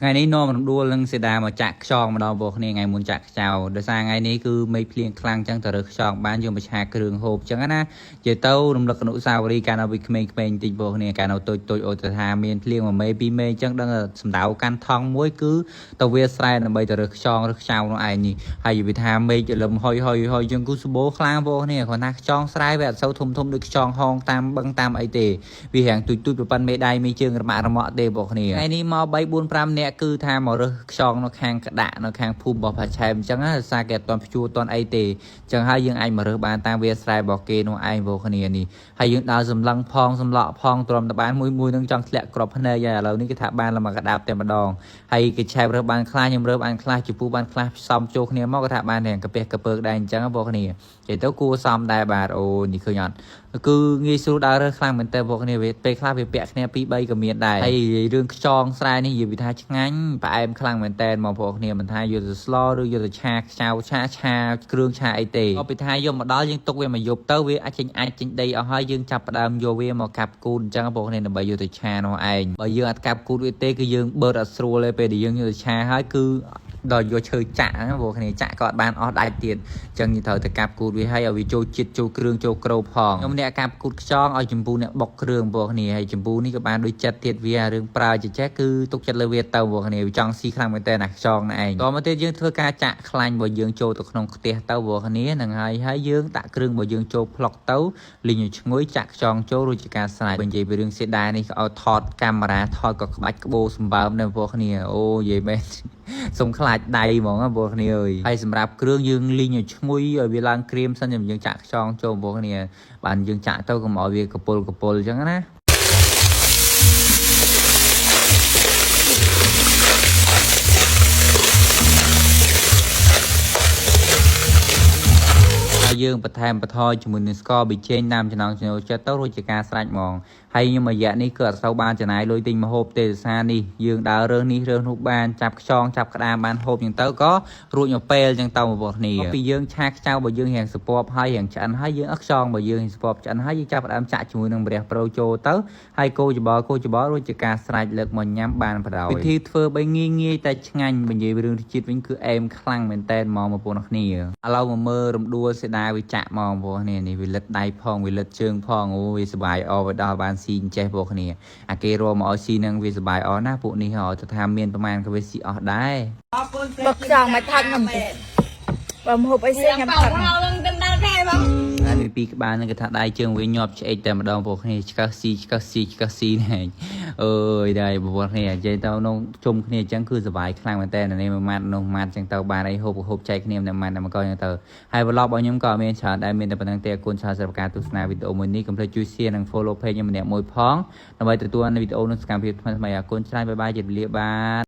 ថ្ងៃនេះនាំរំដួលនឹងសេដាមកចាក់ខ្យងម្ដងបងប្អូនថ្ងៃមុនចាក់ខ្ចៅដោយសារថ្ងៃនេះគឺមេឃភ្លៀងខ្លាំងចឹងទៅរើខ្យងបានយើងបច្ឆាគ្រឿងហូបចឹងណានិយាយទៅរំលឹកអនុស្សាវរីយ៍កាលនៅពីក្មេងៗបន្តិចបងប្អូនកាលនៅតូចអូទៅថាមានភ្លៀងមួយមេពីរមេចឹងដឹងសម្ដៅកាន់ថងមួយគឺទៅវាស្រែដើម្បីទៅរើខ្យងរើខ្ចៅនោះឯងនេះហើយវាថាមេឃលឹមហុយចឹងគឺសបោខ្លាំងបងប្អូនគាត់ថាខ្យងស្រែវាអត់សូវធំដូចខ្យងហងតាមបឹងតាមអីទេវារាងទូចប្រប៉ិនមេដៃមេជើងរមាក់រមាក់ទេបងប្អូនថ្ងៃនេះមក3 4 5នាក់គឺថាមករើខ្យងនៅខាងក្តាក់នៅខាងភូមិរបស់ផាឆែមអញ្ចឹងណាសារគេអត់ទាន់ព្យួរអត់ទាន់អីទេអញ្ចឹងហើយយើងអាចមករើបានតាមវាស្រែរបស់គេនោះឯងបងគ្នានេះហើយយើងដើរសម្លឹងផងសម្លក់ផងទ្រាំតបានមួយនឹងចង់ធ្លាក់ក្របភ្នែកហើយឥឡូវនេះគេថាបានលមកកដាប់តែម្ដងហើយគេឆែបរើបានខ្លះខ្ញុំរើបានខ្លះជពូបានខ្លះផ្សំចូលគ្នាមកគេថាបានទាំងកាពះកាពើដែរអញ្ចឹងបងគ្នានិយាយទៅគួរសមដែរបាទអូនេះឃើញអត់គឺងាយស្រួលដើររើខ្លាំងមែនតើបងគ្នាពេលខ្លះវាពាក់គ្នា2 3ក៏មានដែរហើយរឿងខ្យងស្រែនេះនិយាយវាថាឆ្ងាញ់ផ្អែមខ្លាំងមែនតើបងប្អូនគ្នាមិនថាយកទៅស្លឬយកទៅឆាខ្ចៅឆាគ្រឿងឆាអីទេក៏ពីថាយកមកដល់យើងទុកវាមកយប់ទៅវាអាចចេញដីអស់ហើយយើងចាប់ផ្ដើមយកវាមកកាប់គូនអញ្ចឹងបងប្អូនគ្នាដើម្បីយកទៅឆានោះឯងបើយើងអត់កាប់គូនវាទេគឺយើងបឺតអត់ស្រួលទេពេលដែលយើងយកទៅឆាហើយគឺដល់យកឈើចាក់ហ្នឹងបងគ្នាចាក់ក៏អត់បានអស់ដាច់ទៀតអញ្ចឹងយើងត្រូវទៅកាប់គូតវាឲ្យវាចូលជាតិចូលគ្រឿងចូលក្រូផងខ្ញុំអ្នកកាប់គូតខ្យងឲ្យចម្ពូអ្នកបុកគ្រឿងបងគ្នាហើយចម្ពូនេះក៏បានដូចចិត្តទៀតវារឿងប្រើចេះគឺទុកចិត្តលើវាទៅបងគ្នាវាចង់ស៊ីខ្លាំងមែនតើណាខ្យងណែឯងតមកទៀតយើងធ្វើការចាក់ខ្លាញ់របស់យើងចូលទៅក្នុងខ្ទះទៅបងគ្នាហ្នឹងហើយយើងដាក់គ្រឿងរបស់យើងចូលផ្លុកទៅលីងឲ្យឈ្ងុយចាក់ខ្យងចូលរួចជាការស្រេចបើនិយាយពីរឿងសេដានេះក៏ឲ្យថតកាមេរ៉ាថតក៏ក្បាច់ក្បូរសម្បើមដែរបងគ្នាអូនិយាយមែនសុំខ្លាចដៃហ្មងបងគ្នាអើយហើយសម្រាប់គ្រឿងយើងលីងឲ្យឈ្ងុយឲ្យវាឡើងក្រៀមសិនយើងចាក់ខ្យងចូលបងគ្នាបានយើងចាក់ទៅកុំឲ្យវាកពុលអញ្ចឹងណាយើងបន្ថែមបន្ថយជាមួយនឹងស្ករប៊ីចេងតាមចំណង់ចំណូលចិត្តទៅរួចជាការស្រេចហ្មងហើយខ្ញុំរយៈនេះគឺអត់សូវបានចំណាយលុយទិញម្ហូបទេដោយសារនេះយើងដើររើសនេះរើសនោះបានចាប់ខ្យងចាប់ក្តាមបានហូបអញ្ចឹងទៅក៏រួចមកពេលអញ្ចឹងទៅបងប្អូនពីយើងឆាខ្ចៅរបស់យើងរៀងសពបហើយរៀងឆ្អិនហើយយើងអត់ខ្យងរបស់យើងសពបឆ្អិនហើយយើងចាប់ផ្ដើមចាក់ជាមួយនឹងម្រះប្រូចូលទៅហើយកូរច្បល់រួចជាការស្រេចលើកមកញ៉ាំបានបណ្ដោយវិធីធ្វើបីងាយតែឆ្ងាញ់និយាយរឿងរសជាតិវិញគឺអែមខ្លាំងមែនតើមកបងប្អូនគ្នាឥឡូវមកមើលរំដួលសេដាវាចាក់មកបងប្អូននេះវាលិតដៃផងវាលិតជើងផងអូវាសុបាយអស់ទៅដល់បានស៊ីចេះបងគ្នាអាគេរមមកឲ្យស៊ីនឹងវាសុបាយអស់ណាពួកនេះឲ្យទៅថាមានប្រមាណក៏វាស៊ីអស់ដែរបឹកចង់មកថត់ខ្ញុំទេបើមហូបអីផ្សេងខ្ញុំថត់ហើយពីក្បាលនឹងគេថាដៃជើងវាញាប់ឆ្អែកតែម្ដងបងគ្នាឆ្កឹះស៊ីណែអើយដែរបងប្អូនគ្នានិយាយទៅនោះជុំគ្នាអញ្ចឹងគឺសុបាយខ្លាំងមែនតើនេះមួយម៉ាត់នោះម៉ាត់អញ្ចឹងទៅបានអីហូបចែកគ្នាម្នាក់ម៉ាត់មកអញ្ចឹងទៅហើយ vlog របស់ខ្ញុំក៏មានច្រើនដែរមានតែប៉ុណ្្នឹងទេអរគុណច្រើនសម្រាប់ការទស្សនាវីដេអូមួយនេះកុំភ្លេចជួយ share និង follow page ខ្ញុំម្នាក់មួយផងដើម្បីទទួលនៅវីដេអូនោះសកម្មភាពថ្មីអរគុណច្រើនបាយជម្រាបលាបាទ